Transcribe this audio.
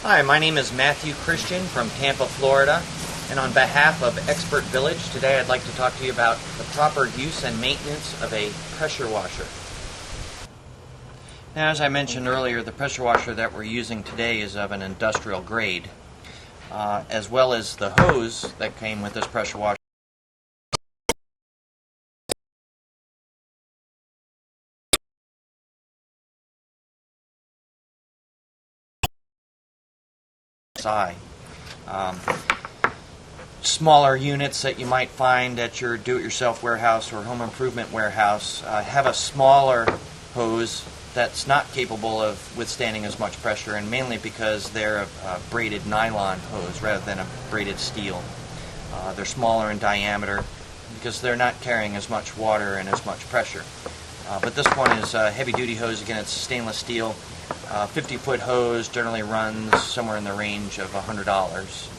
Hi, my name is Matthew Christian from Tampa, Florida, and on behalf of Expert Village, today I'd like to talk to you about the proper use and maintenance of a pressure washer. Now, as I mentioned earlier, the pressure washer that we're using today is of an industrial grade, as well as the hose that came with this pressure washer. Smaller units that you might find at your do-it-yourself warehouse or home improvement warehouse have a smaller hose that's not capable of withstanding as much pressure, and mainly because they're a braided nylon hose rather than a braided steel. They're smaller in diameter because they're not carrying as much water and as much pressure. But this one is a heavy-duty hose. Again, it's stainless steel. 50-foot hose generally runs somewhere in the range of $100.